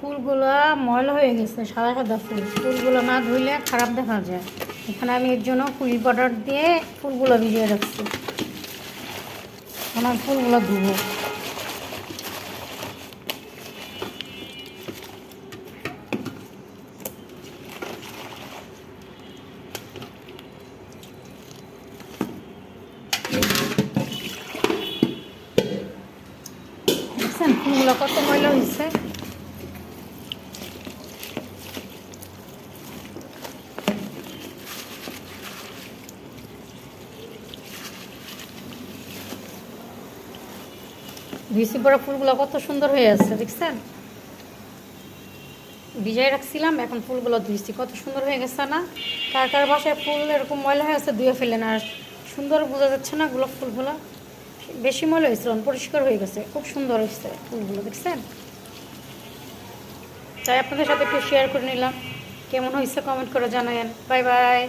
ফুলগুলো ময়লা হয়ে গেছে, সাদা সাদা ফুলগুলো না ধুইলে খারাপ দেখা যায়। এখানে আমি এর জন্য কুইল পাউডার দিয়ে ফুলগুলো ভিজিয়ে রাখছি। এখন আমি ফুলগুলো ধুবো। দেখছেন ফুলগুলো কত ময়লা হয়েছে। ধুইছি পরে ফুলগুলো কত সুন্দর হয়ে আছে, দেখছেন? ভিজাই রাখছিলাম, এখন ফুলগুলো ধুইছি, কত সুন্দর হয়ে গেছে না? কার কার বাসায় ফুল এরকম ময়লা হয়ে আছে ধুয়ে ফেলেন, আর সুন্দর বোঝা যাচ্ছে না গোলাপ ফুলগুলো। বেশি ময়লা হয়েছিল, পরিষ্কার হয়ে গেছে, খুব সুন্দর হয়েছে ফুলগুলো, দেখছেন? তাই আপনাদের সাথে একটু শেয়ার করে নিলাম। কেমন হয়েছে কমেন্ট করে জানাবেন। Bye bye.